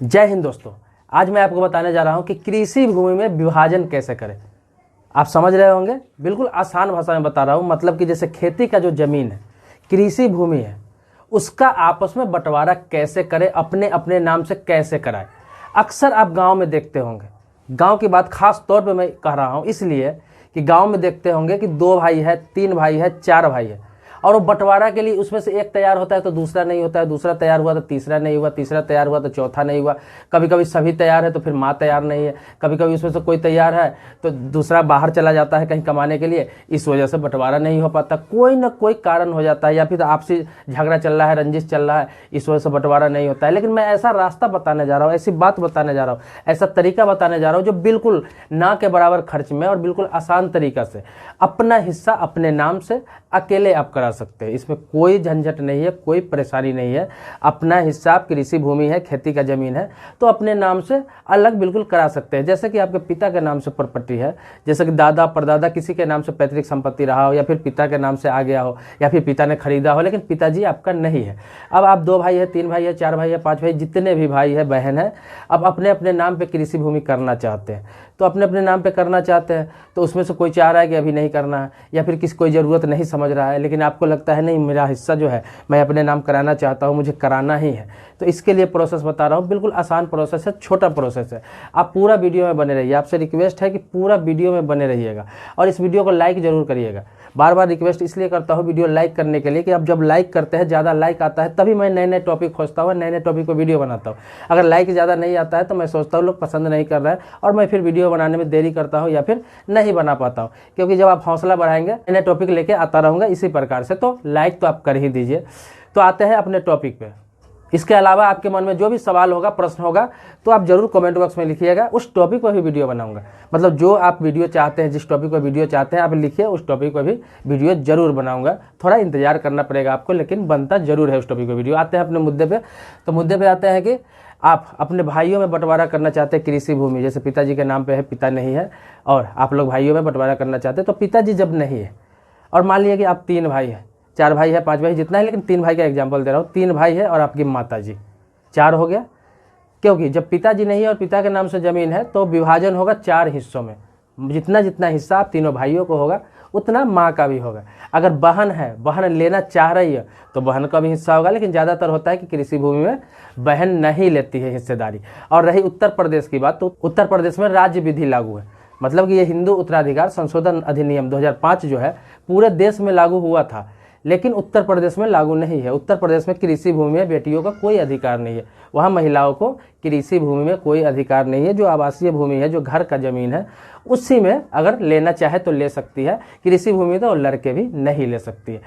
जय हिंद दोस्तों। आज मैं आपको बताने जा रहा हूं कि कृषि भूमि में विभाजन कैसे करें। आप समझ रहे होंगे, बिल्कुल आसान भाषा में बता रहा हूं। मतलब कि जैसे खेती का जो जमीन है, कृषि भूमि है, उसका आपस में बंटवारा कैसे करें, अपने अपने नाम से कैसे कराएं। अक्सर आप गांव में देखते होंगे, गांव की बात खास तौर पे मैं कह रहा हूं इसलिए कि गांव में देखते होंगे कि 2 भाई है, 3 भाई है, 4 भाई है, और वो बंटवारा के लिए उसमें से एक तैयार होता है तो दूसरा नहीं होता है, दूसरा तैयार हुआ तो तीसरा नहीं हुआ, तीसरा तैयार हुआ तो चौथा नहीं हुआ। कभी कभी सभी तैयार है तो फिर माँ तैयार नहीं है, कभी कभी उसमें से कोई तैयार है तो दूसरा बाहर चला जाता है कहीं कमाने के लिए, इस वजह से बंटवारा नहीं हो पाता। कोई ना कोई कारण हो जाता है, या फिर आपसी झगड़ा चल रहा है, रंजिश चल रहा है, इस वजह से बंटवारा नहीं होता है। लेकिन मैं ऐसा रास्ता बताने जा रहा हूँ, ऐसी बात बताने जा रहा हूँ, ऐसा तरीका बताने जा रहा हूँ जो बिल्कुल ना के बराबर खर्च में और बिल्कुल आसान तरीका से अपना हिस्सा अपने नाम से अकेले आप करा सकते हैं। इसमें कोई झंझट नहीं है, कोई परेशानी नहीं है। अपना हिस्सा, आप कृषि भूमि है, खेती का जमीन है, तो अपने नाम से अलग बिल्कुल करा सकते हैं। जैसे कि आपके पिता के नाम से प्रॉपर्टी है, जैसे कि दादा परदादा किसी के नाम से पैतृक संपत्ति रहा हो, या फिर पिता के नाम से आ गया हो, या फिर पिता ने खरीदा हो, लेकिन पिताजी आपका नहीं है। अब आप 2 भाई है, 3 भाई है, 4 भाई है, 5 भाई, जितने भी भाई है बहन है, अब अपने अपने नाम पे कृषि भूमि करना चाहते हैं। तो अपने अपने नाम पे करना चाहते हैं, तो उसमें से कोई चाह रहा है कि अभी नहीं करना है, या फिर किसी कोई ज़रूरत नहीं समझ रहा है, लेकिन आपको लगता है नहीं, मेरा हिस्सा जो है मैं अपने नाम कराना चाहता हूँ, मुझे कराना ही है। तो इसके लिए प्रोसेस बता रहा हूँ, बिल्कुल आसान प्रोसेस है, छोटा प्रोसेस है। आप पूरा वीडियो में बने रहिए। आपसे रिक्वेस्ट है कि पूरा वीडियो में बने रहिएगा और इस वीडियो को लाइक जरूर करिएगा। बार बार रिक्वेस्ट इसलिए करता हूँ वीडियो लाइक करने के लिए कि अब जब लाइक करते हैं, ज़्यादा लाइक आता है, तभी मैं नए नए टॉपिक खोजता हूँ, नए नए टॉपिक पर वीडियो बनाता हूँ। अगर लाइक ज़्यादा नहीं आता है तो मैं सोचता हूँ लोग पसंद नहीं कर रहे हैं, और मैं फिर वीडियो बनाने में देरी करता हूँ या फिर नहीं बना पाता हूँ। क्योंकि जब आप हौसला बढ़ाएंगे, नए टॉपिक लेके आता रहूँगा इसी प्रकार से, तो लाइक तो आप कर ही दीजिए। तो आते हैं अपने टॉपिक पे। इसके अलावा आपके मन में जो भी सवाल होगा, प्रश्न होगा, तो आप जरूर कमेंट बॉक्स में लिखिएगा। उस टॉपिक पर भी वीडियो बनाऊंगा। मतलब जो आप वीडियो चाहते हैं, जिस टॉपिक पर वीडियो चाहते हैं आप लिखिए, उस टॉपिक पर भी वीडियो जरूर बनाऊंगा। थोड़ा इंतजार करना पड़ेगा आपको, लेकिन बनता जरूर है उस टॉपिक पर वीडियो। आते हैं अपने मुद्दे पे। तो मुद्दे पे आते हैं कि आप अपने भाइयों में बंटवारा करना चाहते हैं कृषि भूमि। जैसे पिताजी के नाम पे है, पिता नहीं है, और आप लोग भाइयों में बंटवारा करना चाहते हैं। तो पिताजी जब नहीं है, और मान लिया कि आप 3 भाई हैं, 4 भाई है, 5 भाई, जितना है, लेकिन 3 भाई का एग्जाम्पल दे रहा हूँ। 3 भाई है और आपकी माता जी, 4 हो गया। क्योंकि जब पिताजी नहीं है और पिता के नाम से ज़मीन है तो विभाजन होगा 4 हिस्सों में। जितना जितना हिस्सा आप तीनों भाइयों को होगा, उतना माँ का भी होगा। अगर बहन है, बहन लेना चाह रही है, तो बहन का भी हिस्सा होगा। लेकिन ज़्यादातर होता है कि कृषि भूमि में बहन नहीं लेती है हिस्सेदारी। और रही उत्तर प्रदेश की बात, तो उत्तर प्रदेश में राज्य विधि लागू है। मतलब कि ये हिंदू उत्तराधिकार संशोधन अधिनियम 2005 जो है पूरे देश में लागू हुआ था, लेकिन उत्तर प्रदेश में लागू नहीं है। उत्तर प्रदेश में कृषि भूमि में बेटियों का कोई अधिकार नहीं है। वहाँ महिलाओं को कृषि भूमि में कोई अधिकार नहीं है। जो आवासीय भूमि है, जो घर का ज़मीन है, उसी में अगर लेना चाहे तो ले सकती है। कृषि भूमि तो लड़के भी नहीं ले सकती है।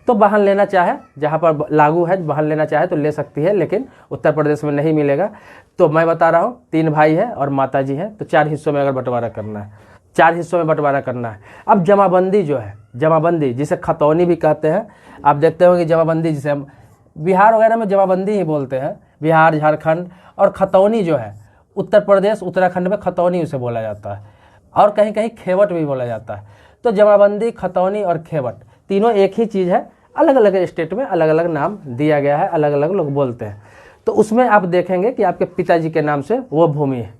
तो बहन लेना चाहे, जहाँ पर लागू है, बहन लेना चाहे तो ले सकती है, लेकिन उत्तर प्रदेश में नहीं मिलेगा। तो मैं बता रहा हूँ, 3 भाई है और माता जी है, तो 4 हिस्सों में अगर बंटवारा करना है, 4 हिस्सों में बंटवारा करना है। अब जमाबंदी जो है, जमाबंदी जिसे खतौनी भी कहते हैं, आप देखते हो कि जमाबंदी जिसे हम बिहार वगैरह में जमाबंदी ही बोलते हैं, बिहार, झारखंड। और खतौनी जो है उत्तर प्रदेश, उत्तराखंड में खतौनी उसे बोला जाता है, और कहीं कहीं खेवट भी बोला जाता है। तो जमाबंदी, खतौनी और खेवट तीनों एक ही चीज़ है, अलग अलग स्टेट में अलग अलग नाम दिया गया है, अलग अलग लोग बोलते हैं। तो उसमें आप देखेंगे कि आपके पिताजी के नाम से वो भूमि है,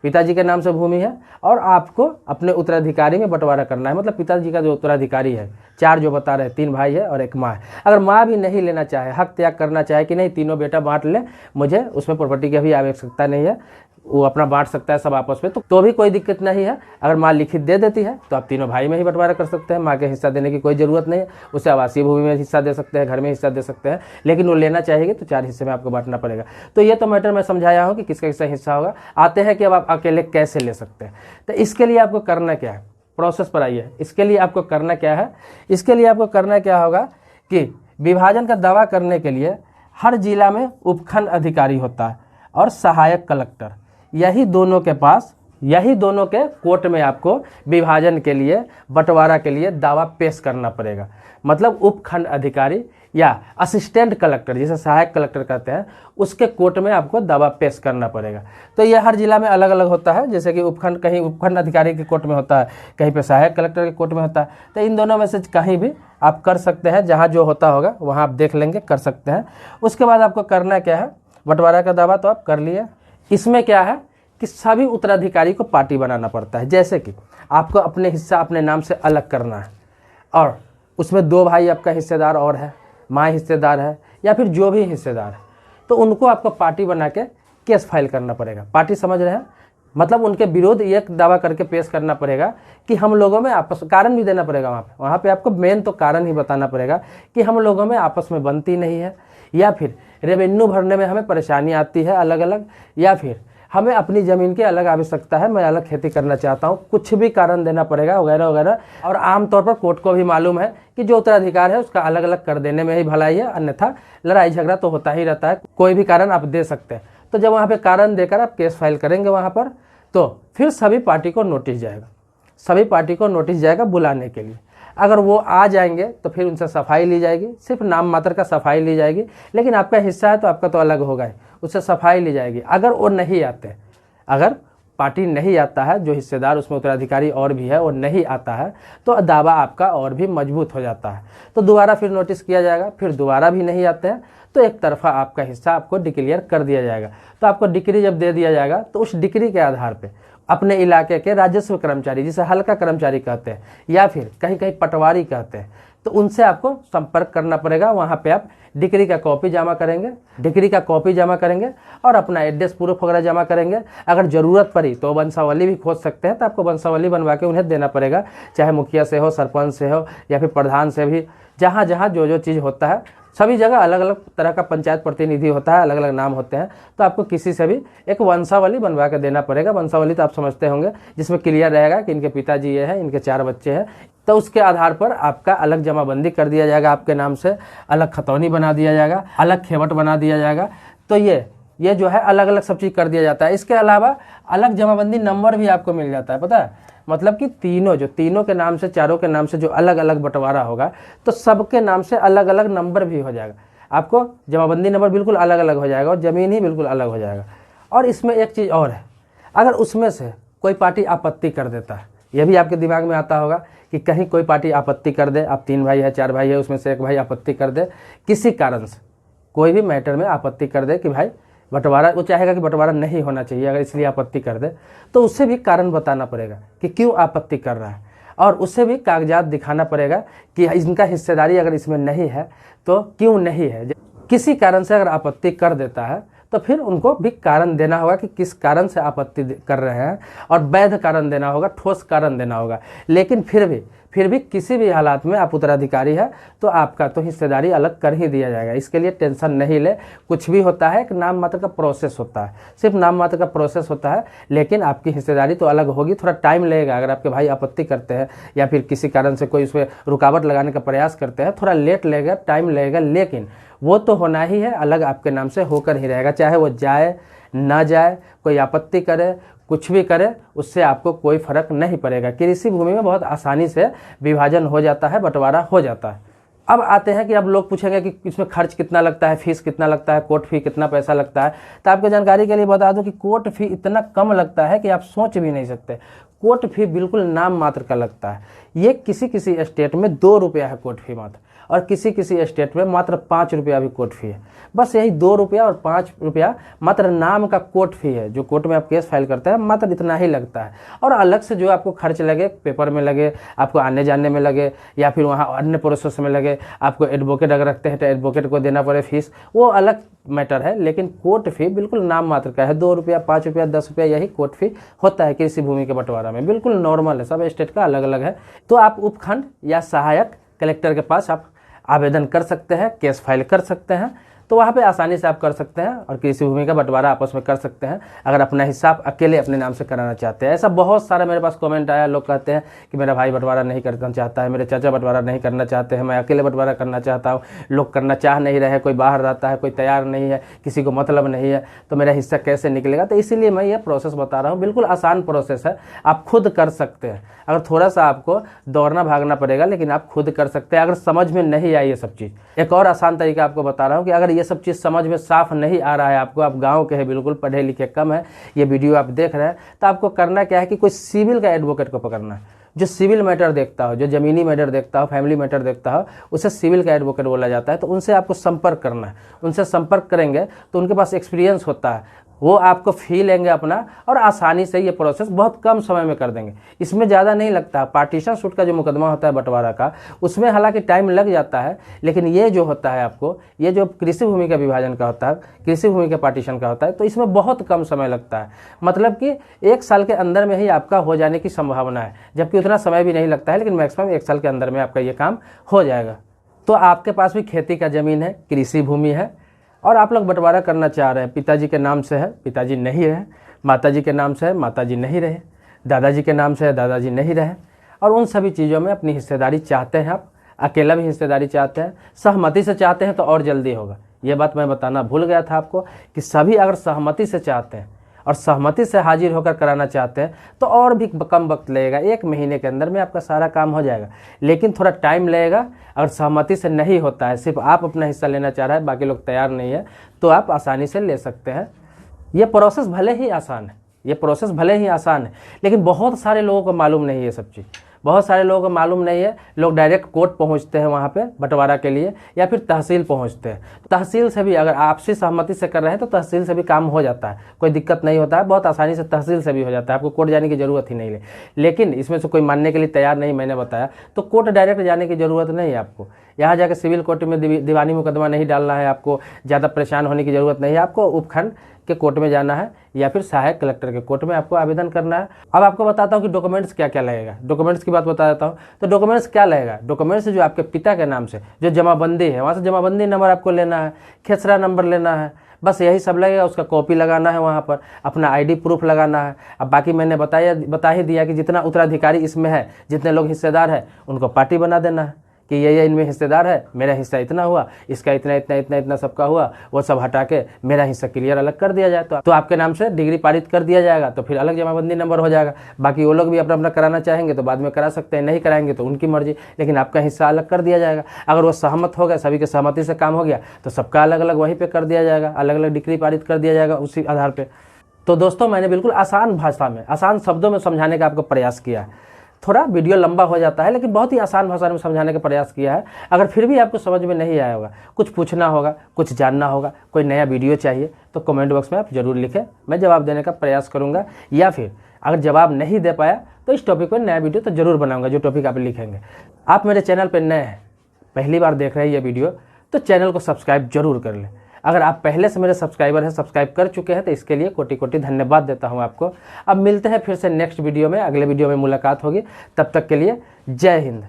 पिताजी के नाम से भूमि है, और आपको अपने उत्तराधिकारी में बंटवारा करना है। मतलब पिताजी का जो उत्तराधिकारी है, 4 जो बता रहे हैं, 3 भाई है और 1 माँ है। अगर माँ भी नहीं लेना चाहे, हक त्याग करना चाहे कि नहीं तीनों बेटा बांट ले, मुझे उसमें प्रॉपर्टी की भी आवश्यकता नहीं है, वो अपना बांट सकता है सब आपस में, तो भी कोई दिक्कत नहीं है। अगर माँ लिखित दे देती है तो आप तीनों भाई में ही बंटवारा कर सकते हैं। माँ के हिस्सा देने की कोई ज़रूरत नहीं है। उसे आवासीय भूमि में हिस्सा दे सकते हैं, घर में हिस्सा दे सकते हैं, लेकिन वो लेना चाहेगी तो 4 हिस्से में आपको बांटना पड़ेगा। तो ये तो मैटर मैं समझाया हूँ कि किसका किसका हिस्सा होगा। आते हैं कि अब आप अकेले कैसे ले सकते हैं। तो इसके लिए आपको करना क्या है, प्रोसेस पर आइए। इसके लिए आपको करना क्या है, इसके लिए आपको करना क्या होगा कि विभाजन का दावा करने के लिए हर जिला में उपखंड अधिकारी होता है और सहायक कलेक्टर। यही दोनों के कोर्ट में आपको विभाजन के लिए, बंटवारा के लिए दावा पेश करना पड़ेगा। मतलब उपखंड अधिकारी या असिस्टेंट कलेक्टर, जिसे सहायक कलेक्टर कहते हैं, उसके कोर्ट में आपको दावा पेश करना पड़ेगा। तो ये हर जिला में अलग अलग होता है। जैसे कि उपखंड, कहीं उपखंड अधिकारी के कोर्ट में होता है, कहीं पे सहायक कलेक्टर के कोर्ट में होता है। तो इन दोनों में से कहीं भी आप कर सकते हैं, जहाँ जो होता होगा वहाँ आप देख लेंगे, कर सकते हैं। उसके बाद आपको करना क्या है, बंटवारा का दावा तो आप कर लिए। इसमें क्या है कि सभी उत्तराधिकारी को पार्टी बनाना पड़ता है। जैसे कि आपको अपने हिस्सा अपने नाम से अलग करना है और उसमें 2 भाई आपका हिस्सेदार और है, माँ हिस्सेदार है या फिर जो भी हिस्सेदार है, तो उनको आपको पार्टी बना के केस फाइल करना पड़ेगा। पार्टी समझ रहे हैं, मतलब उनके विरोध ये दावा करके पेश करना पड़ेगा कि हम लोगों में आपस, कारण भी देना पड़ेगा वहाँ पे आपको मेन तो कारण ही बताना पड़ेगा कि हम लोगों में आपस में बनती नहीं है, या फिर रेवेन्यू भरने में हमें परेशानी आती है अलग अलग, या फिर हमें अपनी ज़मीन की अलग आवश्यकता है, मैं अलग खेती करना चाहता हूँ, कुछ भी कारण देना पड़ेगा वगैरह वगैरह। और आमतौर पर कोर्ट को भी मालूम है कि जो उत्तराधिकार है उसका अलग अलग कर देने में ही भलाई है, अन्यथा लड़ाई झगड़ा तो होता ही रहता है। कोई भी कारण आप दे सकते हैं, तो जब वहाँ पे कारण देकर आप केस फाइल करेंगे वहाँ पर, तो फिर सभी पार्टी को नोटिस जाएगा, सभी पार्टी को नोटिस जाएगा बुलाने के लिए। अगर वो आ जाएंगे तो फिर उनसे सफाई ली जाएगी, सिर्फ नाम मात्र का सफाई ली जाएगी, लेकिन आपका हिस्सा है तो आपका तो अलग होगा ही, उससे सफाई ली जाएगी। अगर वो नहीं आते, अगर पार्टी नहीं आता है, जो हिस्सेदार उसमें उत्तराधिकारी और भी है वो नहीं आता है, तो दावा आपका और भी मजबूत हो जाता है। तो दोबारा फिर नोटिस किया जाएगा, फिर दोबारा भी नहीं आते हैं तो एक तरफा आपका हिस्सा आपको डिक्लेयर कर दिया जाएगा। तो आपको डिक्री जब दे दिया जाएगा तो उस डिक्री के आधार पे अपने इलाके के राजस्व कर्मचारी, जिसे हल्का कर्मचारी कहते हैं या फिर कहीं कहीं पटवारी कहते हैं, तो उनसे आपको संपर्क करना पड़ेगा। वहाँ पे आप डिक्री का कॉपी जमा करेंगे, डिक्री का कॉपी जमा करेंगे और अपना एड्रेस प्रूफ वगैरह जमा करेंगे। अगर ज़रूरत पड़ी तो वंशावली भी खोज सकते हैं, तो आपको वंशावली बनवा के उन्हें देना पड़ेगा, चाहे मुखिया से हो, सरपंच से हो या फिर प्रधान से भी। जहाँ जहाँ जो चीज़ होता है, सभी जगह अलग अलग तरह का पंचायत प्रतिनिधि होता है, अलग अलग नाम होते हैं, तो आपको किसी से भी एक वंशावली बनवा के देना पड़ेगा। वंशावली तो आप समझते होंगे, जिसमें क्लियर रहेगा कि इनके पिताजी ये है, इनके 4 बच्चे हैं, तो उसके आधार पर आपका अलग जमाबंदी कर दिया जाएगा, आपके नाम से अलग खतौनी बना दिया जाएगा, अलग खेवट बना दिया जाएगा। तो ये जो है अलग अलग सब चीज़ कर दिया जाता है। इसके अलावा अलग जमाबंदी नंबर भी आपको मिल जाता है, पता है, मतलब कि तीनों के नाम से, चारों के नाम से जो अलग अलग बंटवारा होगा, तो सबके नाम से अलग अलग नंबर भी हो जाएगा। आपको जमाबंदी नंबर बिल्कुल अलग अलग हो जाएगा और ज़मीन ही बिल्कुल अलग हो जाएगा। और इसमें एक चीज़ और है, अगर उसमें से कोई पार्टी आपत्ति कर देता है, यह भी आपके दिमाग में आता होगा कि कहीं कोई पार्टी आपत्ति कर दे, आप 3 भाई है, 4 भाई है, उसमें से एक भाई आपत्ति कर दे, किसी कारण से कोई भी मैटर में आपत्ति कर दे कि भाई बंटवारा, वो चाहेगा कि बंटवारा नहीं होना चाहिए, अगर इसलिए आपत्ति कर दे तो उससे भी कारण बताना पड़ेगा कि क्यों आपत्ति कर रहा है, और उससे भी कागजात दिखाना पड़ेगा कि इनका हिस्सेदारी अगर इसमें नहीं है तो क्यों नहीं है। किसी कारण से अगर आपत्ति कर देता है तो फिर उनको भी कारण देना होगा कि किस कारण से आपत्ति कर रहे हैं, और वैध कारण देना होगा, ठोस कारण देना होगा। लेकिन फिर भी किसी भी हालात में आप उत्तराधिकारी है तो आपका तो हिस्सेदारी अलग कर ही दिया जाएगा। इसके लिए टेंशन नहीं ले, कुछ भी होता है एक नाम मात्र का प्रोसेस होता है, सिर्फ नाम मात्र का प्रोसेस होता है, लेकिन आपकी हिस्सेदारी तो अलग होगी। थोड़ा टाइम लगेगा, अगर आपके भाई आपत्ति करते हैं या फिर किसी कारण से कोई उसमें रुकावट लगाने का प्रयास करते हैं, थोड़ा लेट लगेगा, टाइम लगेगा, लेकिन वो तो होना ही है, अलग आपके नाम से होकर ही रहेगा। चाहे वो जाए ना जाए, कोई आपत्ति करे, कुछ भी करे, उससे आपको कोई फर्क नहीं पड़ेगा। कृषि भूमि में बहुत आसानी से विभाजन हो जाता है, बंटवारा हो जाता है। अब आते हैं कि अब लोग पूछेंगे कि इसमें खर्च कितना लगता है, फीस कितना लगता है, कोर्ट फी कितना पैसा लगता है। तो आपको जानकारी के लिए बता दूं कि कोर्ट फी इतना कम लगता है कि आप सोच भी नहीं सकते। कोर्ट फी बिल्कुल नाम मात्र का लगता है। ये किसी स्टेट में 2 रुपया है कोर्ट फी मात्र, और किसी स्टेट में मात्र 5 रुपया भी कोर्ट फी है। बस यही 2 रुपया और 5 रुपया मात्र नाम का कोर्ट फी है, जो कोर्ट में आप केस फाइल करते हैं, मात्र इतना ही लगता है। और अलग से जो आपको खर्च लगे, पेपर में लगे, आपको आने जाने में लगे, या फिर वहाँ अन्य प्रोसेस में लगे, आपको एडवोकेट अगर रखते हैं तो एडवोकेट को देना पड़े फीस, वो अलग मैटर है। लेकिन कोर्ट फी बिल्कुल नाम मात्र का है, 2 रुपया, 5 रुपया, 10 रुपया, यही कोर्ट फी होता है कृषि भूमि के बंटवारा में। बिल्कुल नॉर्मल है, सब स्टेट का अलग अलग है। तो आप उपखंड या सहायक कलेक्टर के पास आप आवेदन कर सकते हैं, केस फाइल कर सकते हैं, तो वहाँ पे आसानी से आप कर सकते हैं और कृषि भूमि का बंटवारा आपस में कर सकते हैं, अगर अपना हिस्सा आप अकेले अपने नाम से कराना चाहते हैं। ऐसा बहुत सारा मेरे पास कमेंट आया, लोग कहते हैं कि मेरा भाई बंटवारा नहीं करना चाहता है, मेरे चाचा बंटवारा नहीं करना चाहते हैं, मैं अकेले बंटवारा करना चाहता हूँ, लोग करना चाह नहीं रहे, कोई बाहर रहता है, कोई तैयार नहीं है, किसी को मतलब नहीं है, तो मेरा हिस्सा कैसे निकलेगा। तो इसीलिए मैं ये प्रोसेस बता रहा हूँ, बिल्कुल आसान प्रोसेस है, आप खुद कर सकते हैं। अगर थोड़ा सा आपको दौड़ना भागना पड़ेगा, लेकिन आप खुद कर सकते हैं। अगर समझ में नहीं आई ये सब चीज़, एक और आसान तरीका आपको बता रहा हूँ कि अगर ये सब चीज़ समझ में साफ नहीं आ रहा है आपको, आप गांव के हैं, बिल्कुल पढ़े लिखे कम है, ये वीडियो आप देख रहे हैं, तो आपको करना क्या है कि कोई सिविल का एडवोकेट को पकड़ना है, जो सिविल मैटर देखता हो, जो जमीनी मैटर देखता हो, फैमिली मैटर देखता हो, उसे सिविल का एडवोकेट बोला जाता है। तो उनसे आपको संपर्क करना है। उनसे संपर्क करेंगे तो उनके पास एक्सपीरियंस होता है, वो आपको फी लेंगे अपना और आसानी से ये प्रोसेस बहुत कम समय में कर देंगे। इसमें ज़्यादा नहीं लगता। पार्टीशन सूट का जो मुकदमा होता है बंटवारा का, उसमें हालांकि टाइम लग जाता है, लेकिन ये जो होता है आपको, ये जो कृषि भूमि का विभाजन का होता है, कृषि भूमि के पार्टीशन का होता है, तो इसमें बहुत कम समय लगता है। मतलब कि 1 साल के अंदर में ही आपका हो जाने की संभावना है, जबकि उतना समय भी नहीं लगता है, लेकिन मैक्सिमम 1 साल के अंदर में आपका ये काम हो जाएगा। तो आपके पास भी खेती का ज़मीन है, कृषि भूमि है, और आप लोग बंटवारा करना चाह रहे हैं। पिताजी के नाम से है, पिताजी नहीं रहे, माताजी के नाम से है, माताजी नहीं रहे, दादाजी के नाम से है, दादाजी नहीं रहे, और उन सभी चीज़ों में अपनी हिस्सेदारी चाहते हैं आप। अकेला भी हिस्सेदारी चाहते हैं, सहमति से चाहते हैं तो और जल्दी होगा। ये बात मैं बताना भूल गया था आपको कि सभी अगर सहमति से चाहते हैं और सहमति से हाजिर होकर कराना चाहते हैं तो और भी कम वक्त लगेगा, 1 महीने के अंदर में आपका सारा काम हो जाएगा। लेकिन थोड़ा टाइम लगेगा। अगर सहमति से नहीं होता है, सिर्फ आप अपना हिस्सा लेना चाह रहा है, बाकी लोग तैयार नहीं है, तो आप आसानी से ले सकते हैं। ये प्रोसेस भले ही आसान है, ये प्रोसेस भले ही आसान है, लेकिन बहुत सारे लोगों को मालूम नहीं है ये सब चीज़। बहुत सारे लोगों को मालूम नहीं है। लोग डायरेक्ट कोर्ट पहुंचते हैं वहाँ पे बंटवारा के लिए, या फिर तहसील पहुंचते हैं। तहसील से भी अगर आपसी सहमति से कर रहे हैं तो तहसील से भी काम हो जाता है, कोई दिक्कत नहीं होता है, बहुत आसानी से तहसील से भी हो जाता है, आपको कोर्ट जाने की ज़रूरत ही नहीं है। लेकिन इसमें से कोई मानने के लिए तैयार नहीं, मैंने बताया, तो कोर्ट डायरेक्ट जाने की ज़रूरत नहीं है आपको। यहाँ जाकर सिविल कोर्ट में दीवानी मुकदमा नहीं डालना है, आपको ज़्यादा परेशान होने की ज़रूरत नहीं है। आपको उपखंड के कोर्ट में जाना है या फिर सहायक कलेक्टर के कोर्ट में आपको आवेदन करना है। अब आपको बताता हूँ कि डॉक्यूमेंट्स क्या क्या लगेगा। डॉक्यूमेंट्स की बात बता देता हूँ। तो डॉक्यूमेंट्स क्या लगेगा? डॉक्यूमेंट्स जो आपके पिता के नाम से जो जमाबंदी है, वहाँ से जमाबंदी नंबर आपको लेना है, खेसरा नंबर लेना है, बस यही सब लगेगा। उसका कॉपी लगाना है, वहाँ पर अपना आईडी प्रूफ लगाना है। अब बाकी मैंने बता ही दिया कि जितना उत्तराधिकारी इसमें है, जितने लोग हिस्सेदार हैं, उनको पार्टी बना देना है कि ये इनमें हिस्सेदार है, मेरा हिस्सा इतना हुआ, इसका इतना इतना इतना इतना सबका हुआ, वो सब हटा के मेरा हिस्सा क्लियर अलग कर दिया जाए तो आपके नाम से डिग्री पारित कर दिया जाएगा। तो फिर अलग जमाबंदी नंबर हो जाएगा। बाकी वो लोग भी अपना अपना कराना चाहेंगे तो बाद में करा सकते हैं, नहीं कराएंगे तो उनकी मर्जी, लेकिन आपका हिस्सा अलग कर दिया जाएगा। अगर वो सहमत हो गए, सभी के सहमति से काम हो गया, तो सबका अलग अलग वहीं पर कर दिया जाएगा, अलग अलग डिग्री पारित कर दिया जाएगा उसी आधार पर। तो दोस्तों, मैंने बिल्कुल आसान भाषा में, आसान शब्दों में समझाने का आपको प्रयास किया है। थोड़ा वीडियो लंबा हो जाता है, लेकिन बहुत ही आसान भाषा में समझाने का प्रयास किया है। अगर फिर भी आपको समझ में नहीं आया होगा, कुछ पूछना होगा, कुछ जानना होगा, कोई नया वीडियो चाहिए, तो कमेंट बॉक्स में आप जरूर लिखें, मैं जवाब देने का प्रयास करूंगा। या फिर अगर जवाब नहीं दे पाया तो इस टॉपिक पर नया वीडियो तो जरूर बनाऊंगा, जो टॉपिक आप लिखेंगे। आप मेरे चैनल पर नए हैं, पहली बार देख रहे हैं ये वीडियो, तो चैनल को सब्सक्राइब जरूर कर लें। अगर आप पहले से मेरे सब्सक्राइबर हैं, सब्सक्राइब कर चुके हैं, तो इसके लिए कोटि कोटि धन्यवाद देता हूं आपको। अब मिलते हैं फिर से नेक्स्ट वीडियो में, अगले वीडियो में मुलाकात होगी। तब तक के लिए जय हिंद।